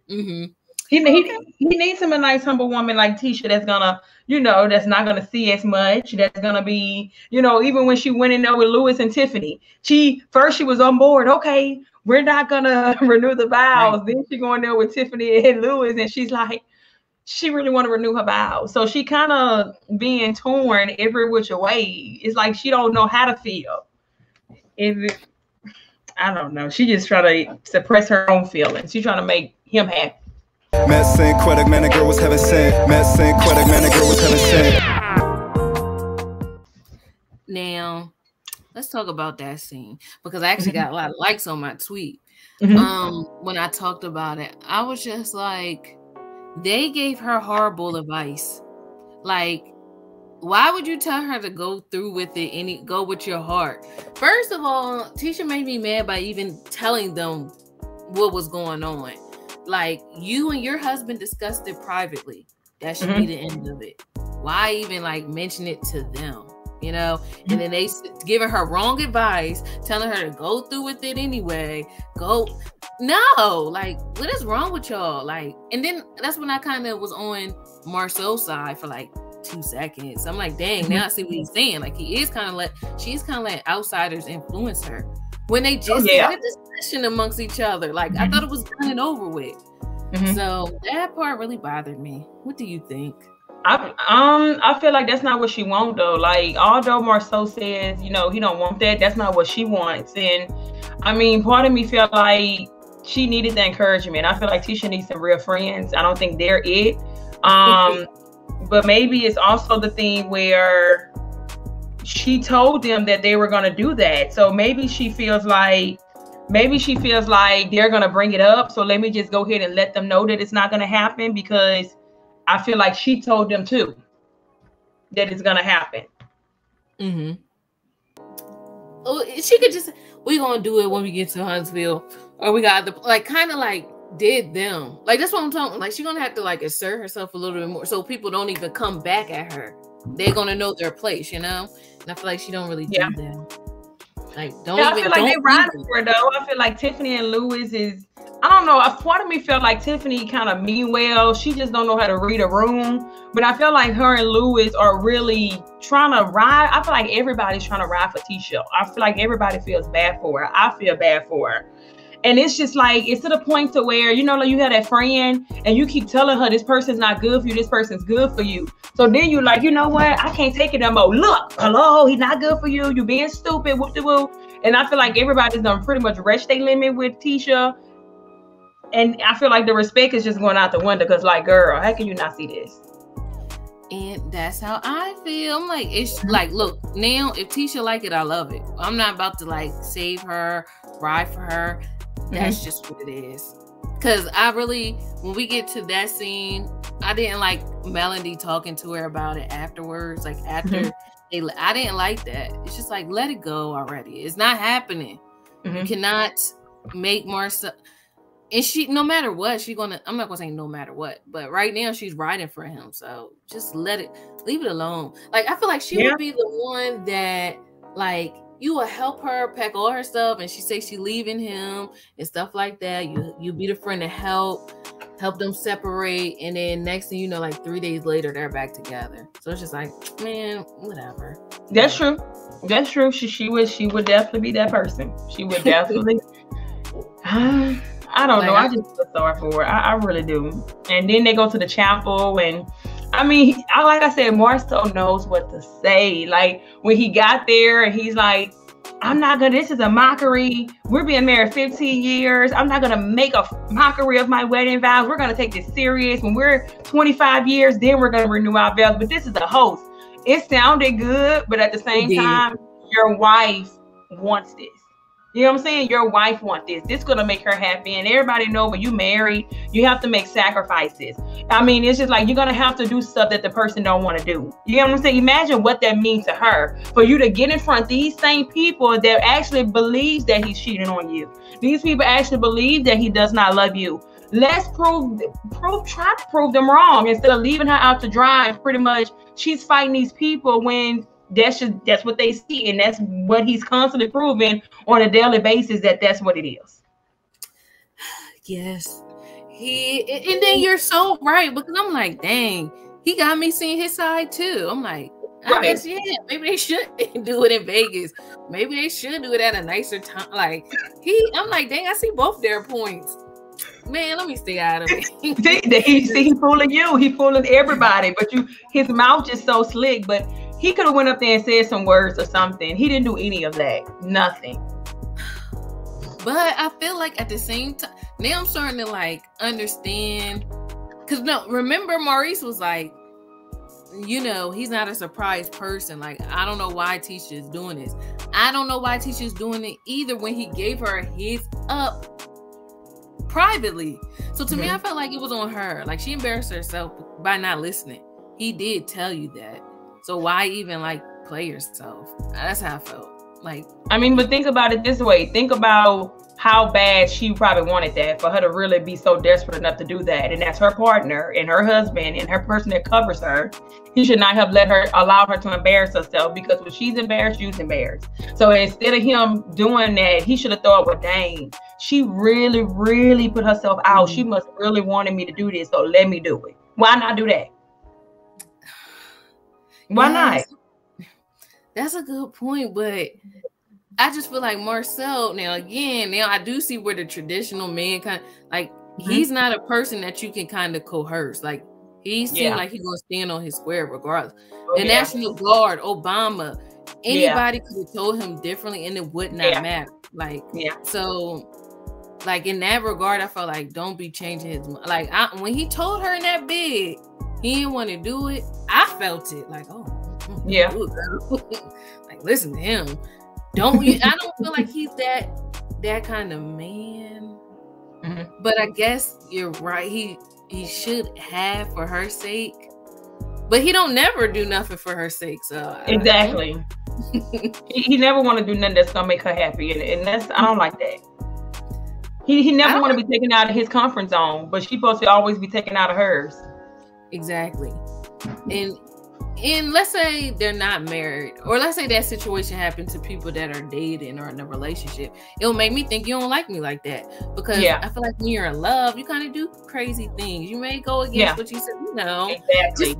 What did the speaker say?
Mm-hmm. He Okay. needs him a nice, humble woman like Tisha that's gonna, that's not gonna see as much. That's gonna be, even when she went in there with Louis and Tiffany, she was on board. Okay, we're not gonna renew the Right. vows. Then she going there with Tiffany and Louis, and she's like, she really want to renew her vows. So she kind of being torn every which way. It's like she don't know how to feel. I don't know. She just try to suppress her own feelings. She's trying to make him happy. Matt Saint Quebec, man, a girl was heaven sent. Matt Saint Quebec, man, a girl was heaven sent. Now, let's talk about that scene because I actually got a lot of likes on my tweet. When I talked about it, I was just like, they gave her horrible advice. Like, why would you tell her to go through with it go with your heart? First of all, Tisha made me mad by even telling them what was going on. Like, you and your husband discussed it privately. That should be the end of it. Why even like mention it to them? And then they giving her wrong advice, telling her to go through with it anyway. No, like, what is wrong with y'all? Like, and then that's when I kind of was on Marsau's side for like 2 seconds. I'm like, dang, now I see what he's saying. Like, she's kind of letting outsiders influence her when they just had a discussion amongst each other. Like, I thought it was done and over with. So that part really bothered me. What do you think? I feel like that's not what she wants though. Like, although Marsau says, he don't want that, that's not what she wants. And I mean, part of me felt like she needed the encouragement. I feel like Tisha needs some real friends. I don't think they're it. But maybe it's also the thing where she told them that they were going to do that. So maybe she feels like they're going to bring it up. So let me just go ahead and let them know that it's not going to happen, because I feel like she told them too that it's going to happen. Oh, she could just, we're going to do it when we get to Huntsville, or we got kind of like did them. Like, that's what I'm talking. Like, she's going to have to like assert herself a little bit more so people don't even come back at her. They're going to know their place, And I feel like she don't really do that. Like, I feel like they ride for her though. I feel like Tiffany and Louis is, I don't know. A part of me felt like Tiffany kind of mean well. She just don't know how to read a room. But I feel like her and Louis are really trying to ride. I feel like everybody's trying to ride for Tisha. I feel like everybody feels bad for her. I feel bad for her. And it's just like, it's to the point to where, like you have that friend and you keep telling her this person's not good for you. This person's good for you. So then you like, you know what? I can't take it no more. Look, hello, he's not good for you. You being stupid. Whoop de whoop. And I feel like everybody's done pretty much reached their limit with Tisha. And I feel like the respect is just going out the window because, like, girl, how can you not see this? And that's how I feel. I'm like, it's like, look, now if Tisha like it, I love it. I'm not about to like save her, ride for her. That's just what it is. Because I really, when we get to that scene, I didn't like Melody talking to her about it afterwards. Like, after I didn't like that. It's just like, let it go already. It's not happening. You cannot make Marsau. And she, no matter what, I'm not gonna say no matter what, but right now she's riding for him. So just leave it alone. Like, I feel like she would be the one that, like, you will help her pack all her stuff, and she says she leaving him and stuff like that. You be the friend to help them separate, and then next thing you know, like 3 days later, they're back together. So it's just like, man, whatever. That's true. That's true. She would definitely be that person. She would definitely. I don't know. I just feel sorry for her. I really do. And then they go to the chapel, and I mean, like I said, Marsau knows what to say. Like, when he got there and he's like, this is a mockery. We're being married 15 years. I'm not going to make a mockery of my wedding vows. We're going to take this serious. When we're 25 years, then we're going to renew our vows. But this is a host. It sounded good, but at the same time, your wife wants this. You know what I'm saying? Your wife wants this. This is going to make her happy. And everybody know when you married, you have to make sacrifices. I mean, it's just like, you're going to have to do stuff that the person don't want to do. You know what I'm saying? Imagine what that means to her. For you to get in front of these same people that actually believes that he's cheating on you. These people actually believe that he does not love you. Let's try to prove them wrong instead of leaving her out to dry. And pretty much she's fighting these people when that's what they see, and that's what he's constantly proving on a daily basis, that's what it is. Yes, And then you're so right, because I'm like, dang, he got me seeing his side too. I'm like, I guess, yeah, maybe they shouldn't do it in Vegas. Maybe they should do it at a nicer time. Like, I'm like, dang, I see both their points. Man, let me stay out of it. He fooling you. He fooling everybody. But his mouth is so slick. But he could have went up there and said some words or something. He didn't do any of that. Nothing. But I feel like at the same time, now I'm starting to like understand. Because remember Maurice was like, you know, he's not a surprise person. Like, I don't know why Tisha is doing this. I don't know why Tisha is doing it either when he gave her a heads up privately. So to me, I felt like it was on her. Like, she embarrassed herself by not listening. He did tell you that. So why even like play yourself? That's how I felt. Like, I mean, but think about it this way. Think about how bad she probably wanted that, for her to really be so desperate enough to do that. And that's her partner and her husband and her person that covers her. He should not have allowed her to embarrass herself, because when she's embarrassed, you're embarrassed. So instead of him doing that, he should have thought, well, dang, she really, really put herself out. She must really wanted me to do this. So let me do it. Why not do that? Why not? That's a good point, but I just feel like Marsau, now I do see where the traditional man kind of, like, he's not a person that you can kind of coerce. Like, he seemed like he's gonna stand on his square regardless. The National Guard, Obama, anybody could have told him differently and it would not matter. Like, so like in that regard, I felt like don't be changing his mind. Like, when he told her in that bed he didn't want to do it, I felt it like, oh yeah, like, listen to him. I don't feel like he's that kind of man. But I guess you're right. He should have, for her sake. But he don't never do nothing for her sake. So exactly. he never want to do nothing that's gonna make her happy, and that's, I don't like that. He never want to be taken out of his comfort zone, but she's supposed to always be taken out of hers. Exactly. And let's say they're not married, or let's say that situation happened to people that are dating or in a relationship. It'll make me think you don't like me like that, because I feel like when you're in love, you kind of do crazy things. You may go against what you said, Exactly.